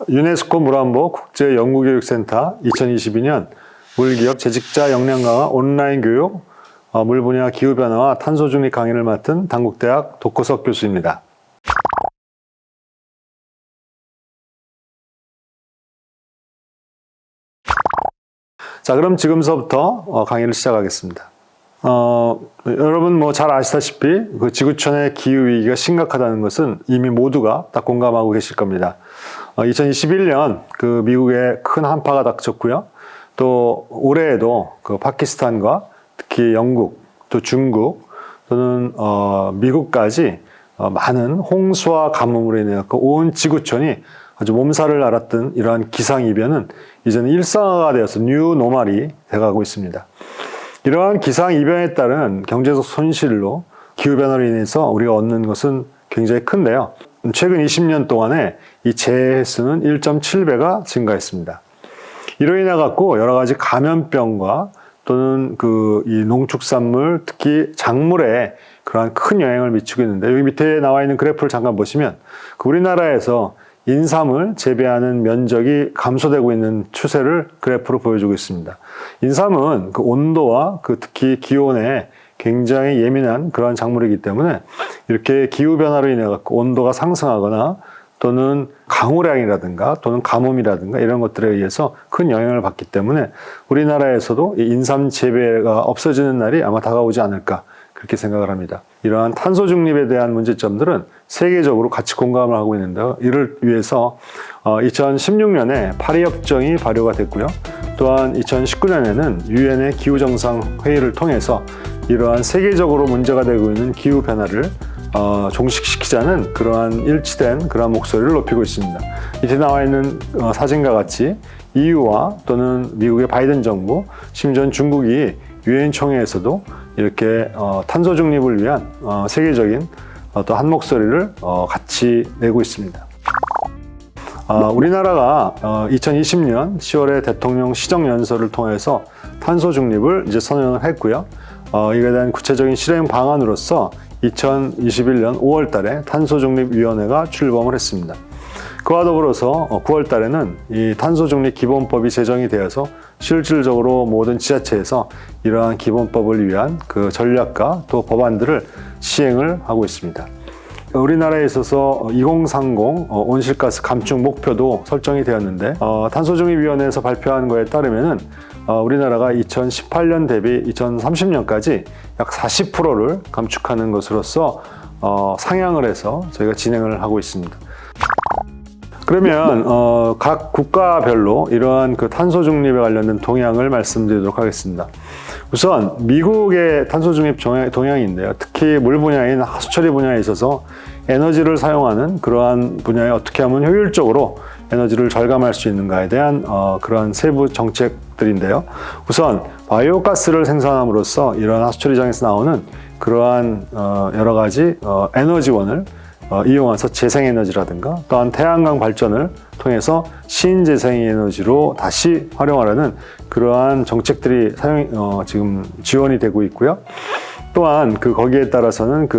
유네스코 물안보 국제연구교육센터 2022년 물기업 재직자 역량 강화 온라인 교육 물 분야 기후변화와 탄소 중립 강의를 맡은 단국대학 독호석 교수입니다. 자, 그럼 지금서부터 강의를 시작하겠습니다. 여러분 잘 아시다시피 그 지구촌의 기후위기가 심각하다는 것은 이미 모두가 다 공감하고 계실 겁니다. 2021년 그 미국에 큰 한파가 닥쳤고요. 또 올해에도 그 파키스탄과 특히 영국, 또 중국, 또는 미국까지 많은 홍수와 가뭄으로 인해 온 지구촌이 아주 몸살을 앓았던 이러한 기상이변은 이제는 일상화가 되어서 뉴 노멀이 돼가고 있습니다. 이러한 기상이변에 따른 경제적 손실로 기후변화로 인해서 우리가 얻는 것은 굉장히 큰데요. 최근 20년 동안에 이 재해 횟수는 1.7배가 증가했습니다. 이로 인해 갖고 여러 가지 감염병과 또는 이 농축산물, 특히 작물에 그러한 큰 영향을 미치고 있는데, 여기 밑에 나와 있는 그래프를 잠깐 보시면 우리나라에서 인삼을 재배하는 면적이 감소되고 있는 추세를 그래프로 보여주고 있습니다. 인삼은 그 온도와 특히 기온에 굉장히 예민한 그러한 작물이기 때문에 이렇게 기후변화로 인해 갖고 온도가 상승하거나 또는 강우량이라든가 또는 가뭄이라든가 이런 것들에 의해서 큰 영향을 받기 때문에 우리나라에서도 이 인삼 재배가 없어지는 날이 아마 다가오지 않을까, 그렇게 생각을 합니다. 이러한 탄소 중립에 대한 문제점들은 세계적으로 같이 공감을 하고 있는데요. 이를 위해서 2016년에 파리협정이 발효가 됐고요. 또한 2019년에는 유엔의 기후정상회의를 통해서 이러한 세계적으로 문제가 되고 있는 기후변화를 종식시키자는 그러한 일치된 그러한 목소리를 높이고 있습니다. 밑에 나와 있는 사진과 같이 EU와 또는 미국의 바이든 정부, 심지어 중국이 유엔 총회에서도 이렇게 탄소 중립을 위한 세계적인 또 한 목소리를 같이 내고 있습니다. 우리나라가 2020년 10월에 대통령 시정연설을 통해서 탄소 중립을 이제 선언을 했고요. 이에 대한 구체적인 실행 방안으로서 2021년 5월 달에 탄소중립위원회가 출범을 했습니다. 그와 더불어서 9월 달에는 이 탄소중립 기본법이 제정이 되어서 실질적으로 모든 지자체에서 이러한 기본법을 위한 그 전략과 또 법안들을 시행을 하고 있습니다. 우리나라에 있어서 2030 온실가스 감축 목표도 설정이 되었는데, 탄소중립위원회에서 발표한 거에 따르면은 우리나라가 2018년 대비 2030년까지 약 40%를 감축하는 것으로서 상향을 해서 저희가 진행을 하고 있습니다. 그러면 각 국가별로 이러한 그 탄소 중립에 관련된 동향을 말씀드리도록 하겠습니다. 우선 미국의 탄소 중립 동향인데요. 특히 물 분야인 하수처리 분야에 있어서 에너지를 사용하는 그러한 분야에 어떻게 하면 효율적으로 에너지를 절감할 수 있는가에 대한 그러한 세부 정책들인데요. 우선 바이오가스를 생산함으로써 이러한 하수처리장에서 나오는 그러한 여러 가지 에너지원을 이용해서 재생에너지라든가 또한 태양광 발전을 통해서 신재생에너지로 다시 활용하려는 그러한 정책들이 지금 지원이 되고 있고요. 또한 거기에 따라서는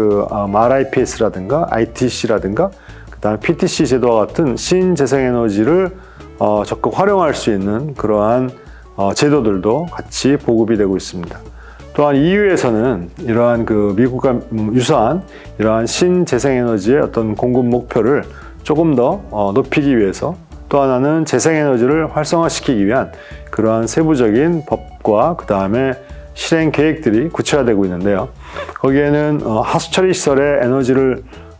RIPS라든가 ITC라든가 그다음에 PTC 제도와 같은 신재생에너지를 적극 활용할 수 있는 그러한 제도들도 같이 보급이 되고 있습니다. 또한 EU에서는 이러한 미국과 유사한 이러한 신재생에너지의 어떤 공급 목표를 조금 더 높이기 위해서, 또 하나는 재생에너지를 활성화시키기 위한 그러한 세부적인 법과 그 다음에 실행 계획들이 구체화되고 있는데요. 거기에는 하수처리 시설의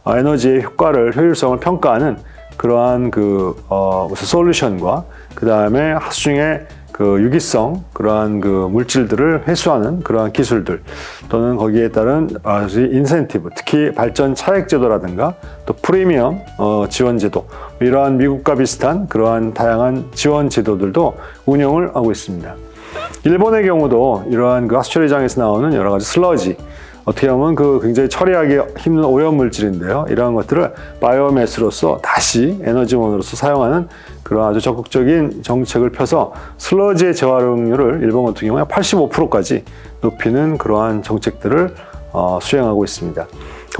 에너지의 효과를, 효율성을 평가하는 그러한 무슨 솔루션과 그 다음에 하수 중에 유기성 그러한 물질들을 회수하는 그러한 기술들, 또는 거기에 따른 인센티브, 특히 발전 차액 제도라든가 또 프리미엄 지원 제도, 이러한 미국과 비슷한 그러한 다양한 지원 제도들도 운영을 하고 있습니다. 일본의 경우도 이러한 하수처리장에서 나오는 여러 가지 슬러지, 어떻게 보면 굉장히 처리하기 힘든 오염 물질인데요. 이러한 것들을 바이오매스로서 다시 에너지원으로서 사용하는 그런 아주 적극적인 정책을 펴서 슬러지의 재활용률을 일본 같은 경우에 85%까지 높이는 그러한 정책들을 수행하고 있습니다.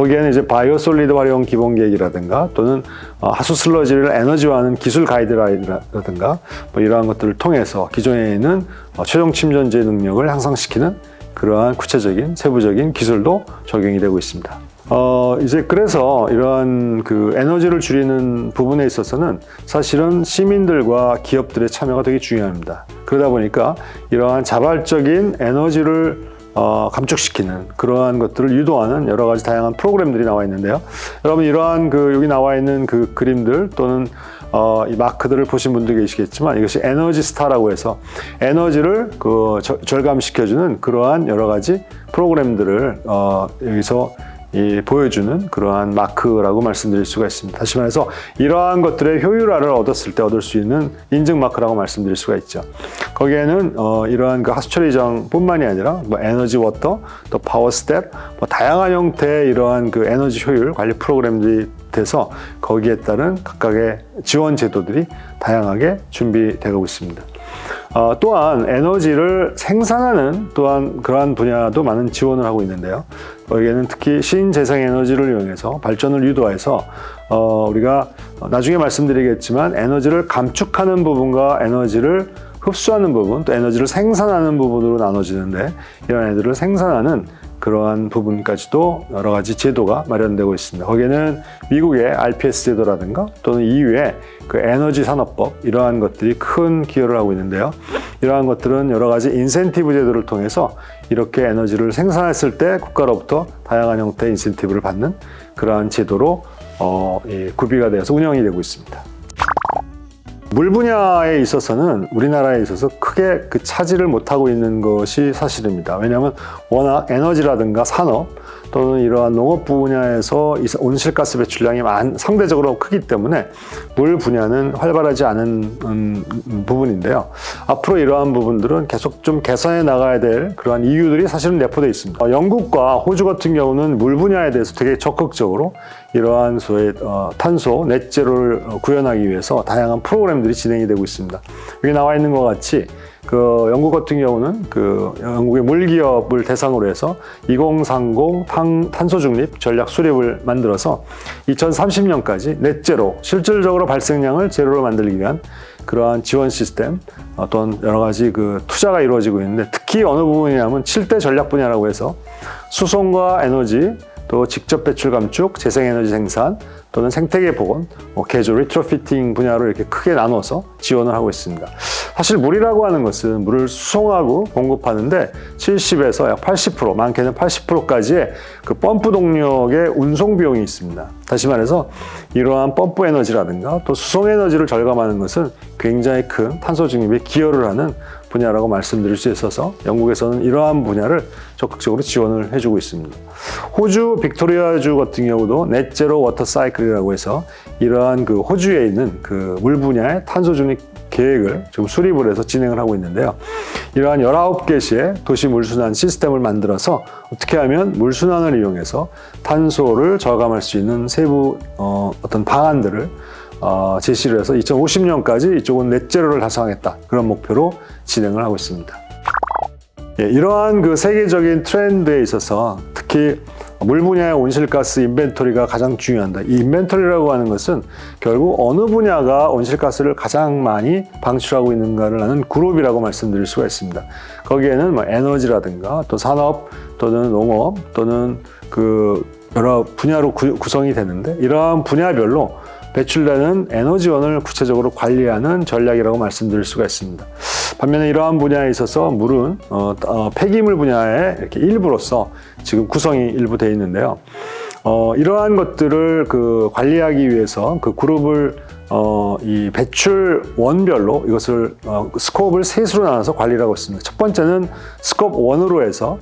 거기에는 이제 바이오솔리드 활용 기본 계획이라든가 또는 하수 슬러지를 에너지화하는 기술 가이드라이드라든가 뭐 이러한 것들을 통해서 기존에 있는 최종 침전제 능력을 향상시키는 그러한 구체적인 세부적인 기술도 적용이 되고 있습니다. 이제 그래서 이러한 그 에너지를 줄이는 부분에 있어서는 사실은 시민들과 기업들의 참여가 되게 중요합니다. 그러다 보니까 이러한 자발적인 에너지를 감축시키는 그러한 것들을 유도하는 여러 가지 다양한 프로그램들이 나와 있는데요. 여러분 이러한 그 여기 나와 있는 그 그림들 또는 이 마크들을 보신 분들 계시겠지만 이것이 에너지 스타라고 해서 에너지를 절감시켜주는 그러한 여러 가지 프로그램들을 여기서 보여주는 그러한 마크라고 말씀드릴 수가 있습니다. 다시 말해서 이러한 것들의 효율화를 얻었을 때 얻을 수 있는 인증 마크라고 말씀드릴 수가 있죠. 거기에는 이러한 그 하수 처리장뿐만이 아니라 뭐 에너지 워터, 또 파워 스텝, 뭐 다양한 형태의 이러한 그 에너지 효율 관리 프로그램들이 돼서 거기에 따른 각각의 지원 제도들이 다양하게 준비되고 있습니다. 또한 에너지를 생산하는 또한 그러한 분야도 많은 지원을 하고 있는데요. 여기에는 특히 신재생에너지를 이용해서 발전을 유도해서 우리가 나중에 말씀드리겠지만 에너지를 감축하는 부분과 에너지를 흡수하는 부분, 또 에너지를 생산하는 부분으로 나눠지는데 이런 애들을 생산하는 그러한 부분까지도 여러 가지 제도가 마련되고 있습니다. 거기에는 미국의 RPS 제도라든가 또는 EU의 그 에너지 산업법 이러한 것들이 큰 기여를 하고 있는데요. 이러한 것들은 여러 가지 인센티브 제도를 통해서 이렇게 에너지를 생산했을 때 국가로부터 다양한 형태의 인센티브를 받는 그러한 제도로 구비가 되어서 운영이 되고 있습니다. 물 분야에 있어서는 우리나라에 있어서 크게 그 차지를 못하고 있는 것이 사실입니다. 왜냐하면 워낙 에너지라든가 산업 또는 이러한 농업 분야에서 온실가스 배출량이 상대적으로 크기 때문에 물 분야는 활발하지 않은 부분인데요. 앞으로 이러한 부분들은 계속 좀 개선해 나가야 될 그러한 이유들이 사실은 내포되어 있습니다. 영국과 호주 같은 경우는 물 분야에 대해서 되게 적극적으로 이러한 소위 탄소 넷제로를 구현하기 위해서 다양한 프로그램들이 진행이 되고 있습니다. 여기 나와 있는 것 같이 그 영국 같은 경우는 그 영국의 물기업을 대상으로 해서 2030 탄소 중립 전략 수립을 만들어서 2030년까지 넷제로 실질적으로 발생량을 제로로 만들기 위한 그러한 지원 시스템 또는 여러 가지 그 투자가 이루어지고 있는데 특히 어느 부분이냐면 7대 전략 분야라고 해서 수송과 에너지 또 직접 배출 감축, 재생에너지 생산 또는 생태계 복원, 개조, 리트로피팅 분야로 이렇게 크게 나눠서 지원을 하고 있습니다. 사실 물이라고 하는 것은 물을 수송하고 공급하는데 70에서 약 80%, 많게는 80%까지의 그 펌프 동력의 운송 비용이 있습니다. 다시 말해서 이러한 펌프 에너지라든가 또 수송 에너지를 절감하는 것은 굉장히 큰 탄소 중립에 기여를 하는 분야라고 말씀드릴 수 있어서 영국에서는 이러한 분야를 적극적으로 지원을 해주고 있습니다. 호주 빅토리아주 같은 경우도 넷제로 워터 사이클이라고 해서 이러한 그 호주에 있는 그 물 분야의 탄소 중립 계획을 지금 수립을 해서 진행을 하고 있는데요. 이러한 19개시의 도시 물순환 시스템을 만들어서 어떻게 하면 물순환을 이용해서 탄소를 저감할 수 있는 세부 어떤 방안들을 제시를 해서 2050년까지 이쪽은 넷제로를 달성하겠다 그런 목표로 진행을 하고 있습니다. 이러한 그 세계적인 트렌드에 있어서 특히 물 분야의 온실가스 인벤토리가 가장 중요한다. 이 인벤토리라고 하는 것은 결국 어느 분야가 온실가스를 가장 많이 방출하고 있는가를 아는 그룹이라고 말씀드릴 수가 있습니다. 거기에는 뭐 에너지라든가 또 산업 또는 농업 또는 그 여러 분야로 구성이 되는데 이러한 분야별로 배출되는 에너지원을 구체적으로 관리하는 전략이라고 말씀드릴 수가 있습니다. 반면에 이러한 분야에 있어서 물은 폐기물 분야의 이렇게 일부로서 지금 구성이 일부 되어 있는데요. 이러한 것들을 그 관리하기 위해서 그 그룹을 이 배출 원별로 이것을 스코업을 셋으로 나눠서 관리를 하고 있습니다. 첫 번째는 스코업 1으로 해서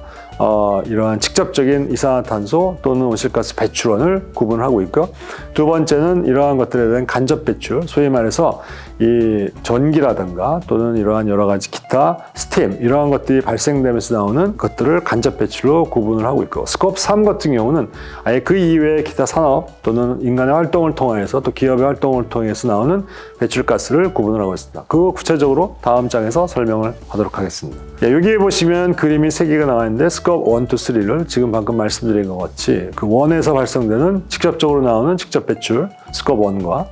이러한 직접적인 이산화탄소 또는 온실가스 배출원을 구분하고 있고요. 두 번째는 이러한 것들에 대한 간접 배출, 소위 말해서 이 전기라든가 또는 이러한 여러 가지 기타 스팀 이러한 것들이 발생되면서 나오는 것들을 간접 배출로 구분을 하고 있고, 스코업 3 같은 경우는 아예 그 이외의 기타 산업 또는 인간의 활동을 통해서 또 기업의 활동을 통해서 나오는 배출가스를 구분을 하고 있습니다. 그거 구체적으로 다음 장에서 설명을 하도록 하겠습니다. 여기에 보시면 그림이 3개가 나와 있는데 스코프 1, 2, 3를 지금 방금 말씀드린 것 같이 그 원에서 발생되는 직접적으로 나오는 직접 배출 스코프 1과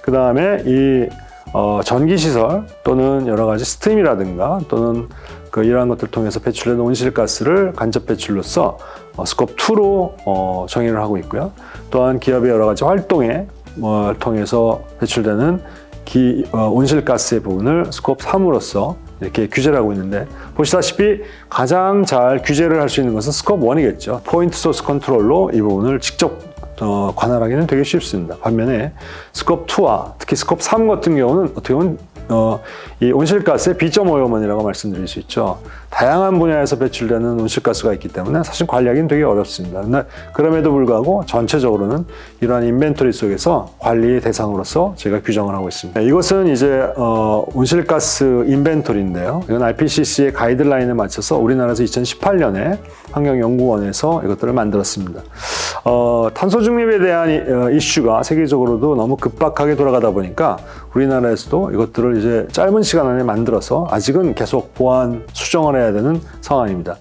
그 다음에 이 전기시설 또는 여러 가지 스팀이라든가 또는 이러한 것들을 통해서 배출되는 온실가스를 간접 배출로서 스코프 2로 정의를 하고 있고요. 또한 기업의 여러 가지 활동에 통해서 배출되는 온실가스의 부분을 스코프 3으로서 이렇게 규제를 하고 있는데 보시다시피 가장 잘 규제를 할 수 있는 것은 스코프 1이겠죠. 포인트 소스 컨트롤로 이 부분을 직접 관할하기는 되게 쉽습니다. 반면에 스코프 2와 특히 스코프 3 같은 경우는 어떻게 보면 이 온실가스의 B.5호만이라고 말씀드릴 수 있죠. 다양한 분야에서 배출되는 온실가스가 있기 때문에 사실 관리하기는 되게 어렵습니다. 그럼에도 불구하고 전체적으로는 이러한 인벤토리 속에서 관리 대상으로서 제가 규정을 하고 있습니다. 이것은 이제 온실가스 인벤토리인데요. 이건 IPCC의 가이드라인에 맞춰서 우리나라에서 2018년에 환경연구원에서 이것들을 만들었습니다. 탄소 중립에 대한 이슈가 세계적으로도 너무 급박하게 돌아가다 보니까 우리나라에서도 이것들을 이제 짧은 시간 안에 만들어서 아직은 계속 보완, 수정을 해야 되는 상황입니다.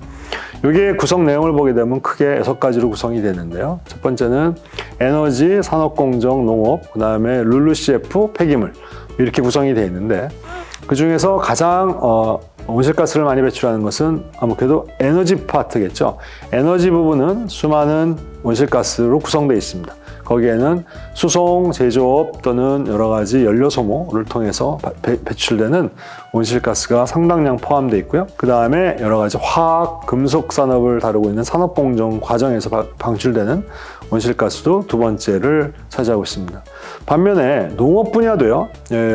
여기에 구성 내용을 보게 되면 크게 6가지로 구성이 되는데요. 첫 번째는 에너지, 산업공정, 농업, 그 다음에 LULUCF, 폐기물 이렇게 구성이 되어 있는데 그 중에서 가장 온실가스를 많이 배출하는 것은 아무래도 에너지 파트겠죠. 에너지 부분은 수많은 온실가스로 구성되어 있습니다. 거기에는 수송, 제조업 또는 여러 가지 연료 소모를 통해서 배출되는 온실가스가 상당량 포함되어 있고요. 그 다음에 여러 가지 화학, 금속 산업을 다루고 있는 산업공정 과정에서 방출되는 온실가스도 두 번째를 차지하고 있습니다. 반면에 농업 분야도요,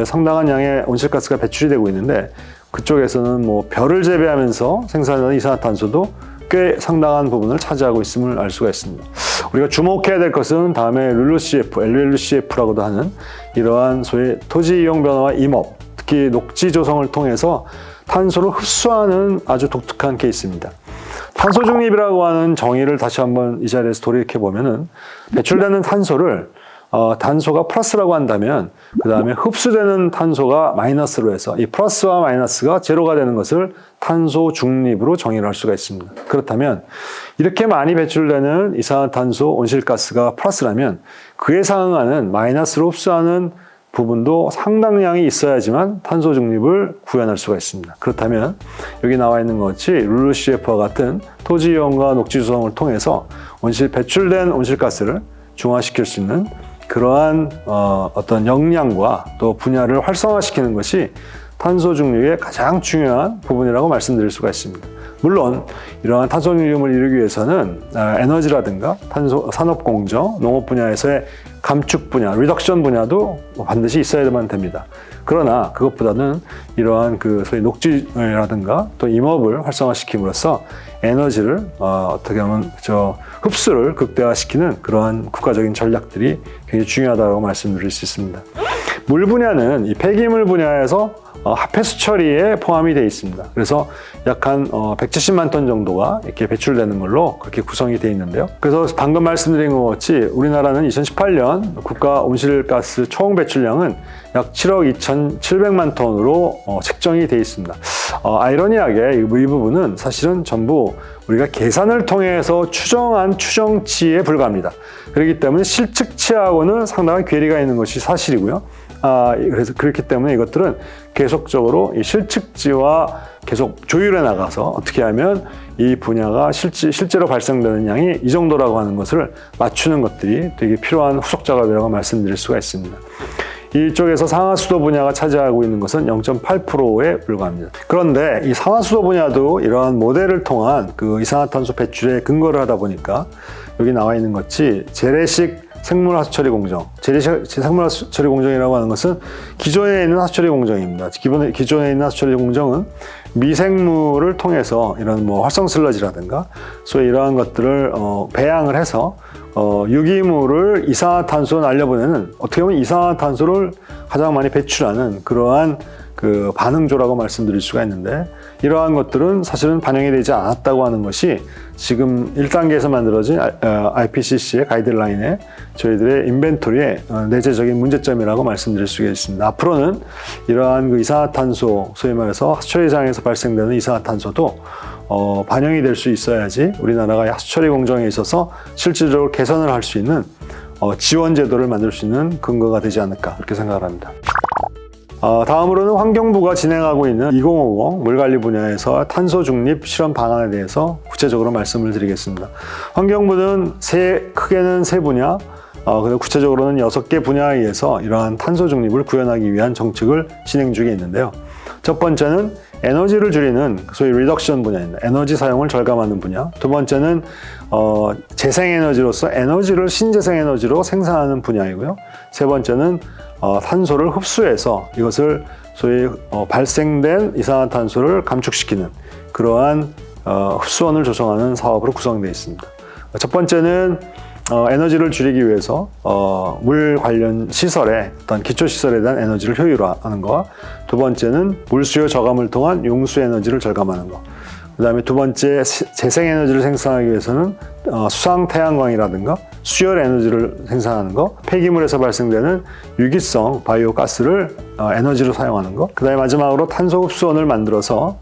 상당한 양의 온실가스가 배출이 되고 있는데 그쪽에서는 벼를 재배하면서 생산하는 이산화탄소도 꽤 상당한 부분을 차지하고 있음을 알 수가 있습니다. 우리가 주목해야 될 것은 다음에 LULUCF, LULUCF라고도 하는 이러한 소위 토지 이용 변화와 임업, 특히 녹지 조성을 통해서 탄소를 흡수하는 아주 독특한 케이스입니다. 탄소 중립이라고 하는 정의를 다시 한번 이 자리에서 돌이켜 보면은 배출되는 탄소를 단소가 플러스라고 한다면 그 다음에 흡수되는 탄소가 마이너스로 해서 이 플러스와 마이너스가 제로가 되는 것을 탄소 중립으로 정의를 할 수가 있습니다. 그렇다면 이렇게 많이 배출되는 이산화탄소 온실가스가 플러스라면 그에 상응하는 마이너스로 흡수하는 부분도 상당량이 있어야지만 탄소 중립을 구현할 수가 있습니다. 그렇다면 여기 나와 있는 것 같이 LULUCF와 같은 토지 이용과 녹지 조성을 통해서 배출된 온실가스를 중화시킬 수 있는 그러한 어떤 역량과 또 분야를 활성화시키는 것이 탄소 중립의 가장 중요한 부분이라고 말씀드릴 수가 있습니다. 물론 이러한 탄소 중립을 이루기 위해서는 에너지라든가 산업공정, 농업 분야에서의 감축 분야, 리덕션 분야도 반드시 있어야만 됩니다. 그러나 그것보다는 이러한 소위 녹지라든가 또 임업을 활성화시킴으로써 에너지를 어떻게 하면 흡수를 극대화시키는 그러한 국가적인 전략들이 굉장히 중요하다고 말씀드릴 수 있습니다. 물 분야는 이 폐기물 분야에서 하폐수 처리에 포함이 되어 있습니다. 그래서 약 한 170만 톤 정도가 이렇게 배출되는 걸로 그렇게 구성이 되어 있는데요. 그래서 방금 말씀드린 것 같이 우리나라는 2018년 국가 온실가스 총 배출량은 약 7억 2,700만 톤으로 책정이 되어 있습니다. 아이러니하게 이 부분은 사실은 전부 우리가 계산을 통해서 추정한 추정치에 불과합니다. 그렇기 때문에 실측치하고는 상당한 괴리가 있는 것이 사실이고요. 그래서 그렇기 때문에 이것들은 계속적으로 이 실측지와 계속 조율해 나가서 어떻게 하면 이 분야가 실제로 발생되는 양이 이 정도라고 하는 것을 맞추는 것들이 되게 필요한 후속 작업이라고 말씀드릴 수가 있습니다. 이쪽에서 상하수도 분야가 차지하고 있는 것은 0.8%에 불과합니다. 그런데 이 상하수도 분야도 이러한 모델을 통한 이산화탄소 배출에 근거를 하다 보니까 여기 나와 있는 것이 재래식 생물하수처리 공정. 재래식 생물하수처리 공정이라고 하는 것은 기존에 있는 하수처리 공정입니다. 기존에 있는 하수처리 공정은 미생물을 통해서 이런 활성 슬러지라든가 소위 이러한 것들을 배양을 해서 유기물을 이산화탄소로 날려보내는 어떻게 보면 이산화탄소를 가장 많이 배출하는 그러한 그 반응조라고 말씀드릴 수가 있는데, 이러한 것들은 사실은 반영이 되지 않았다고 하는 것이 지금 1단계에서 만들어진 IPCC의 가이드라인에 저희들의 인벤토리의 내재적인 문제점이라고 말씀드릴 수가 있습니다. 앞으로는 이러한 그 이산화탄소, 소위 말해서 하수처리장에서 발생되는 이산화탄소도 반영이 될 수 있어야지 우리나라가 하수처리 공정에 있어서 실질적으로 개선을 할 수 있는 지원 제도를 만들 수 있는 근거가 되지 않을까, 그렇게 생각을 합니다. 다음으로는 환경부가 진행하고 있는 2050 물관리 분야에서 탄소 중립 실험 방안에 대해서 구체적으로 말씀을 드리겠습니다. 환경부는 크게는 세 분야, 그리고 구체적으로는 6개 분야에 의해서 이러한 탄소 중립을 구현하기 위한 정책을 진행 중에 있는데요. 첫 번째는 에너지를 줄이는 소위 리덕션 분야입니다. 에너지 사용을 절감하는 분야. 두 번째는 재생에너지로서 에너지를 신재생에너지로 생산하는 분야이고요. 세 번째는 탄소를 흡수해서 이것을 소위 발생된 이산화탄소를 감축시키는 그러한 흡수원을 조성하는 사업으로 구성되어 있습니다. 첫 번째는 에너지를 줄이기 위해서 물 관련 시설의 어떤 기초 시설에 대한 에너지를 효율화하는 것, 두 번째는 물수요 저감을 통한 용수 에너지를 절감하는 것, 그 다음에 두 번째 재생 에너지를 생산하기 위해서는 수상 태양광이라든가 수열 에너지를 생산하는 것, 폐기물에서 발생되는 유기성 바이오 가스를 에너지로 사용하는 것, 그 다음에 마지막으로 탄소 흡수원을 만들어서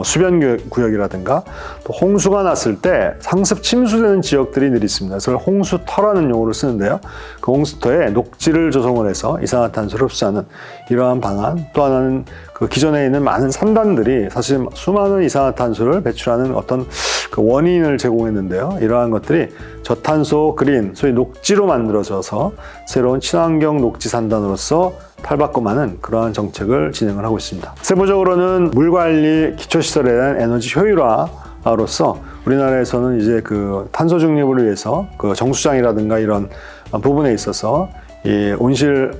수변 구역이라든가 또 홍수가 났을 때 상습 침수되는 지역들이 늘 있습니다. 그래서 홍수터라는 용어를 쓰는데요. 그 홍수터에 녹지를 조성을 해서 이산화탄소를 흡수하는 이러한 방안, 또 하나는 그 기존에 있는 많은 산단들이 사실 수많은 이산화탄소를 배출하는 어떤 그 원인을 제공했는데요. 이러한 것들이 저탄소 그린, 소위 녹지로 만들어져서 새로운 친환경 녹지 산단으로서 탈바꿈하는 그러한 정책을 진행을 하고 있습니다. 세부적으로는 물관리 기초시설에 대한 에너지 효율화로서 우리나라에서는 이제 그 탄소 중립을 위해서 그 정수장이라든가 이런 부분에 있어서 이 온실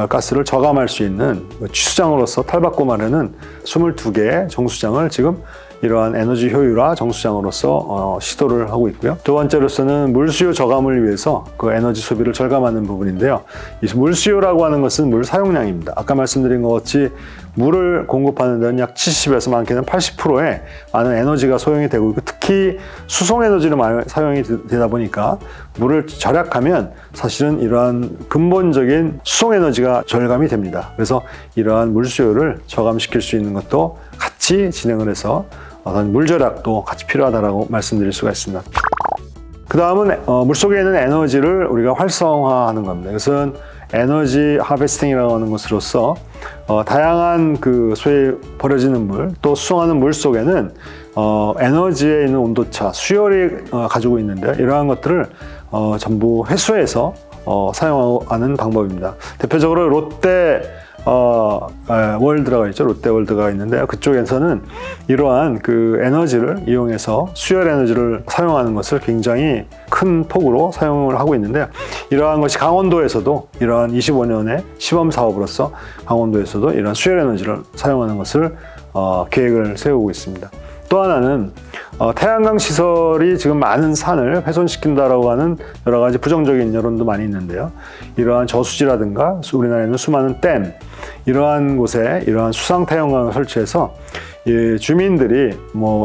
가스를 저감할 수 있는 취수장으로서 탈바꿈하려는 22개의 정수장을 지금 이러한 에너지 효율화 정수장으로서 시도를 하고 있고요. 두 번째로서는 물수요 저감을 위해서 그 에너지 소비를 절감하는 부분인데요. 이 물수요라고 하는 것은 물 사용량입니다. 아까 말씀드린 것 같이 물을 공급하는 데는 약 70에서 많게는 80%의 많은 에너지가 소용이 되고 있고, 특히 수송 에너지로 많이 사용이 되다 보니까 물을 절약하면 사실은 이러한 근본적인 수송 에너지가 절감이 됩니다. 그래서 이러한 물수요를 저감시킬 수 있는 것도 같이 진행을 해서 어떤 물절약도 같이 필요하다고 말씀드릴 수가 있습니다. 그 다음은 물속에 있는 에너지를 우리가 활성화하는 겁니다. 이것은 에너지 하베스팅이라고 하는 것으로서 다양한 그 소위 버려지는 물, 또 수송하는 물 속에는 에너지에 있는 온도차, 수열이 가지고 있는데 이러한 것들을 전부 회수해서 사용하는 방법입니다. 대표적으로 롯데 월드라고 있죠. 롯데월드가 있는데 그쪽에서는 이러한 그 에너지를 이용해서 수열 에너지를 사용하는 것을 굉장히 큰 폭으로 사용을 하고 있는데, 이러한 것이 강원도에서도 이러한 25년의 시범 사업으로서 강원도에서도 이러한 수열 에너지를 사용하는 것을 계획을 세우고 있습니다. 또 하나는 태양광 시설이 지금 많은 산을 훼손시킨다라고 하는 여러 가지 부정적인 여론도 많이 있는데요. 이러한 저수지라든가 우리나라에는 수많은 댐, 이러한 곳에 이러한 수상 태양광을 설치해서 주민들이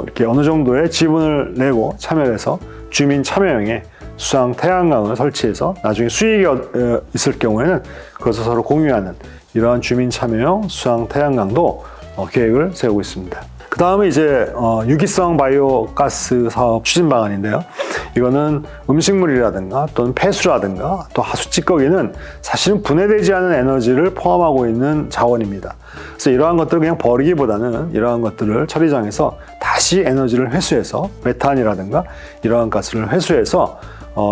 이렇게 어느 정도의 지분을 내고 참여해서 주민 참여형의 수상 태양광을 설치해서 나중에 수익이 있을 경우에는 그것을 서로 공유하는 이러한 주민 참여형 수상 태양광도 계획을 세우고 있습니다. 그 다음에 이제 유기성 바이오 가스 사업 추진 방안인데요. 이거는 음식물이라든가 또는 폐수라든가 또 하수 찌꺼기는 사실은 분해되지 않은 에너지를 포함하고 있는 자원입니다. 그래서 이러한 것들을 그냥 버리기보다는 이러한 것들을 처리장에서 다시 에너지를 회수해서 메탄이라든가 이러한 가스를 회수해서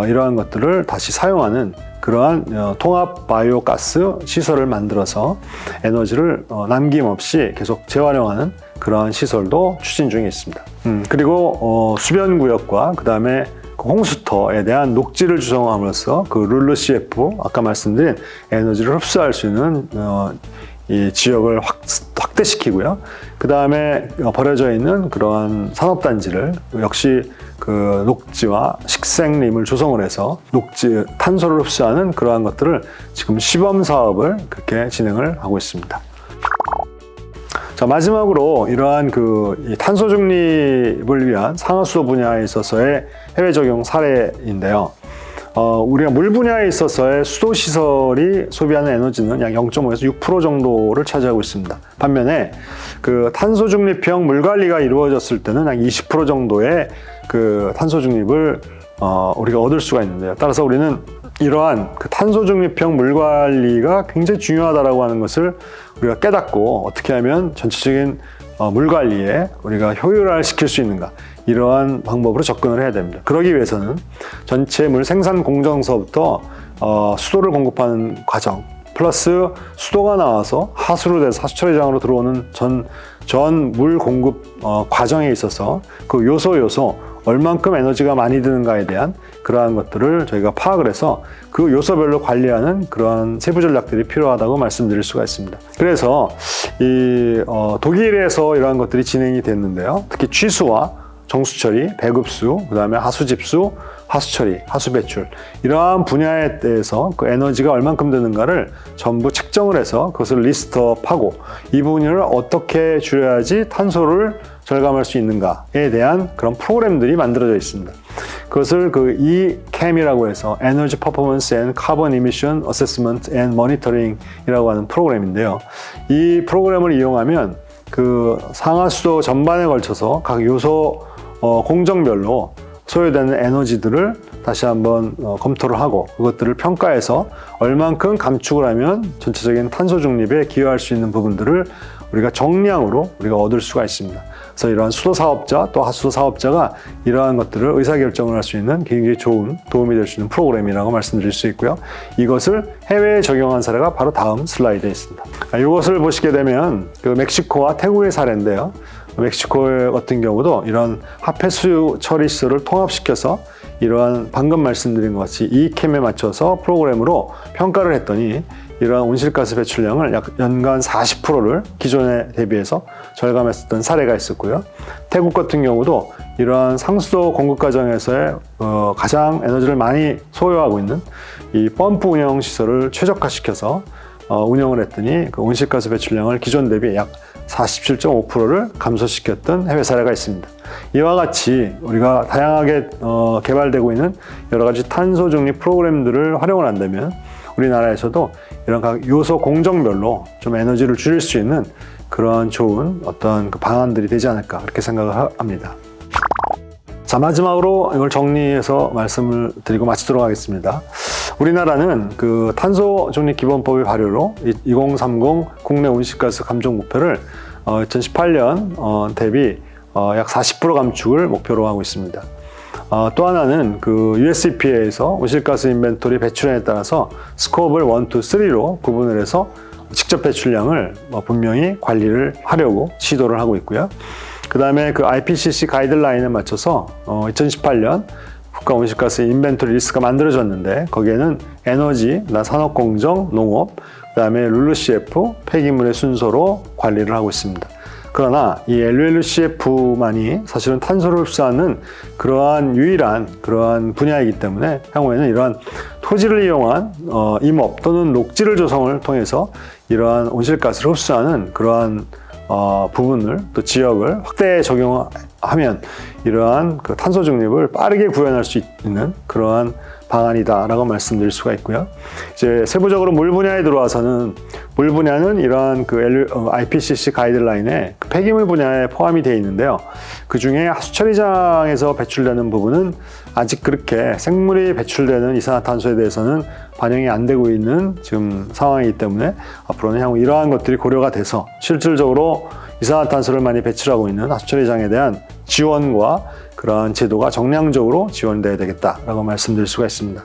이러한 것들을 다시 사용하는 그러한 통합 바이오 가스 시설을 만들어서 에너지를 남김없이 계속 재활용하는 그러한 시설도 추진 중에 있습니다. 그리고 수변 구역과 그 다음에 홍수터에 대한 녹지를 조성함으로써 그 룰루CF 아까 말씀드린 에너지를 흡수할 수 있는 이 지역을 확대시키고요. 그 다음에 버려져 있는 그러한 산업단지를 역시 그 녹지와 식생림을 조성을 해서 녹지 탄소를 흡수하는 그러한 것들을 지금 시범 사업을 그렇게 진행을 하고 있습니다. 자, 마지막으로 이러한 이 탄소 중립을 위한 상하수도 분야에 있어서의 해외 적용 사례인데요. 우리가 물 분야에 있어서의 수도 시설이 소비하는 에너지는 약 0.5에서 6% 정도를 차지하고 있습니다. 반면에 그 탄소 중립형 물 관리가 이루어졌을 때는 약 20% 정도의 그 탄소 중립을 우리가 얻을 수가 있는데요. 따라서 우리는 이러한 그 탄소 중립형 물 관리가 굉장히 중요하다라고 하는 것을 우리가 깨닫고 어떻게 하면 전체적인 물 관리에 우리가 효율화를 시킬 수 있는가, 이러한 방법으로 접근을 해야 됩니다. 그러기 위해서는 전체 물 생산 공정서부터 수도를 공급하는 과정 플러스 수도가 나와서 하수로 돼서 하수처리장으로 들어오는 전 물 공급 과정에 있어서 그 요소 얼만큼 에너지가 많이 드는가에 대한 그러한 것들을 저희가 파악을 해서 그 요소별로 관리하는 그러한 세부 전략들이 필요하다고 말씀드릴 수가 있습니다. 그래서 독일에서 이러한 것들이 진행이 됐는데요. 특히 취수와 정수처리, 배급수, 그 다음에 하수집수, 하수처리, 하수배출, 이러한 분야에 대해서 그 에너지가 얼만큼 드는가를 전부 측정을 해서 그것을 리스트업하고 이 분야를 어떻게 줄여야지 탄소를 절감할 수 있는가에 대한 그런 프로그램들이 만들어져 있습니다. 그것을 그 ECAM이라고 해서 Energy Performance and Carbon Emission Assessment and Monitoring이라고 하는 프로그램인데요. 이 프로그램을 이용하면 그 상하수도 전반에 걸쳐서 각 요소 공정별로 소요되는 에너지들을 다시 한번 검토를 하고 그것들을 평가해서 얼만큼 감축을 하면 전체적인 탄소 중립에 기여할 수 있는 부분들을 우리가 정량으로 우리가 얻을 수가 있습니다. 그래서 이러한 수도 사업자 또 하수도 사업자가 이러한 것들을 의사결정을 할 수 있는 굉장히 좋은 도움이 될 수 있는 프로그램이라고 말씀드릴 수 있고요. 이것을 해외에 적용한 사례가 바로 다음 슬라이드에 있습니다. 이것을 보시게 되면 그 멕시코와 태국의 사례인데요. 멕시코 같은 경우도 이런 하폐수 처리 시설을 통합시켜서 이러한 방금 말씀드린 것 같이 ECAM에 맞춰서 프로그램으로 평가를 했더니 이러한 온실가스 배출량을 약 연간 40%를 기존에 대비해서 절감했었던 사례가 있었고요. 태국 같은 경우도 이러한 상수도 공급 과정에서의 가장 에너지를 많이 소요하고 있는 이 펌프 운영 시설을 최적화시켜서 운영을 했더니 그 온실가스 배출량을 기존 대비 약 47.5%를 감소시켰던 해외 사례가 있습니다. 이와 같이 우리가 다양하게 개발되고 있는 여러 가지 탄소 중립 프로그램들을 활용을 한다면 우리나라에서도 이런 각 요소 공정별로 좀 에너지를 줄일 수 있는 그런 좋은 어떤 그 방안들이 되지 않을까 그렇게 생각을 합니다. 자, 마지막으로 이걸 정리해서 말씀을 드리고 마치도록 하겠습니다. 우리나라는 그 탄소 중립 기본법의 발효로 2030 국내 온실가스 감축 목표를 2018년 대비 약 40% 감축을 목표로 하고 있습니다. 또 하나는 그 USEPA에서 온실가스 인벤토리 배출량에 따라서 스코업을 1, 2, 3로 구분을 해서 직접 배출량을 분명히 관리를 하려고 시도를 하고 있고요. 그 다음에 그 IPCC 가이드라인에 맞춰서 2018년 국가 온실가스 인벤토리 리스트가 만들어졌는데 거기에는 에너지, 산업공정, 농업, 그 다음에 LULUCF, 폐기물의 순서로 관리를 하고 있습니다. 그러나 이 LULUCF만이 사실은 탄소를 흡수하는 그러한 유일한 그러한 분야이기 때문에 향후에는 이러한 토지를 이용한 임업 또는 녹지를 조성을 통해서 이러한 온실가스를 흡수하는 그러한 부분을 또 지역을 확대 적용하면 이러한 그 탄소 중립을 빠르게 구현할 수 있는 그러한 방안이다라고 말씀드릴 수가 있고요. 이제 세부적으로 물 분야에 들어와서는 물 분야는 이러한 그 IPCC 가이드라인에 그 폐기물 분야에 포함이 되어 있는데요. 그 중에 하수처리장에서 배출되는 부분은 아직 그렇게 생물이 배출되는 이산화탄소에 대해서는 반영이 안 되고 있는 지금 상황이기 때문에 앞으로는 향후 이러한 것들이 고려가 돼서 실질적으로 이산화탄소를 많이 배출하고 있는 하수처리장에 대한 지원과 그러한 제도가 정량적으로 지원돼야 되겠다라고 말씀드릴 수가 있습니다.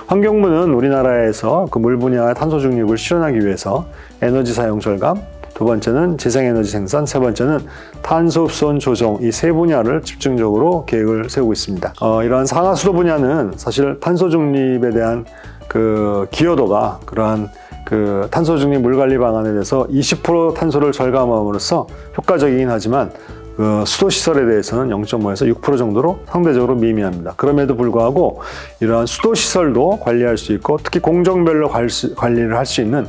환경부는 우리나라에서 그 물 분야의 탄소 중립을 실현하기 위해서 에너지 사용 절감, 두 번째는 재생에너지 생산, 세 번째는 탄소 흡수원 조정, 이 세 분야를 집중적으로 계획을 세우고 있습니다. 이러한 상하수도 분야는 사실 탄소 중립에 대한 그 기여도가 그러한 그 탄소 중립 물 관리 방안에 대해서 20% 탄소를 절감함으로써 효과적이긴 하지만 그 수도 시설에 대해서는 0.5에서 6% 정도로 상대적으로 미미합니다. 그럼에도 불구하고 이러한 수도 시설도 관리할 수 있고 특히 공정별로 관리를 할 수 있는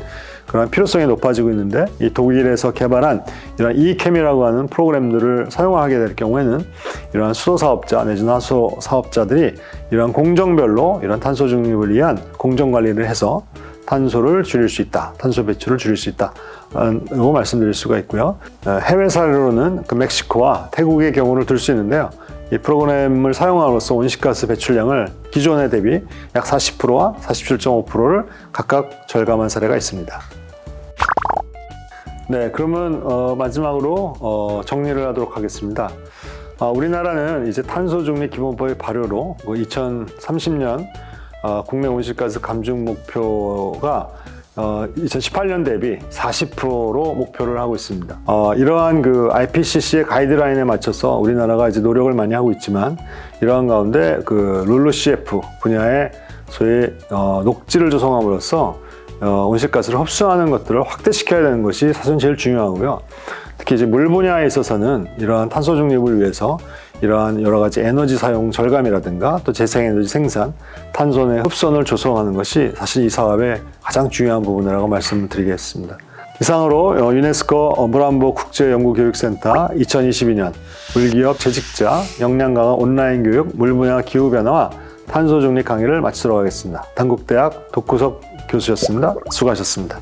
그런 필요성이 높아지고 있는데, 이 독일에서 개발한 이런 이캠이라고 하는 프로그램들을 사용하게 될 경우에는 이러한 수소 사업자 내지는 하수 사업자들이 이러한 공정별로 이런 탄소 중립을 위한 공정 관리를 해서 탄소를 줄일 수 있다, 탄소 배출을 줄일 수 있다 라고 말씀드릴 수가 있고요. 해외 사례로는 그 멕시코와 태국의 경우를 들 수 있는데요. 이 프로그램을 사용함으로써 온실가스 배출량을 기존에 대비 약 40%와 47.5%를 각각 절감한 사례가 있습니다. 네, 그러면 마지막으로 정리를 하도록 하겠습니다. 우리나라는 이제 탄소 중립 기본법의 발효로 2030년 국내 온실가스 감축 목표가 2018년 대비 40%로 목표를 하고 있습니다. 이러한 그 IPCC의 가이드라인에 맞춰서 우리나라가 이제 노력을 많이 하고 있지만, 이러한 가운데 그 LULUCF 분야의 소위 녹지를 조성함으로써 온실가스를 흡수하는 것들을 확대시켜야 되는 것이 사실 제일 중요하고요. 특히 이제 물 분야에 있어서는 이러한 탄소 중립을 위해서 이러한 여러 가지 에너지 사용 절감이라든가 또 재생에너지 생산, 탄소의 흡선을 조성하는 것이 사실 이 사업의 가장 중요한 부분이라고 말씀을 드리겠습니다. 이상으로 유네스코 물안보 국제연구교육센터 2022년 물기업 재직자 역량 강화 온라인 교육 물 분야 기후 변화와 탄소 중립 강의를 마치도록 하겠습니다. 단국대학 독구석 교수였습니다. 수고하셨습니다.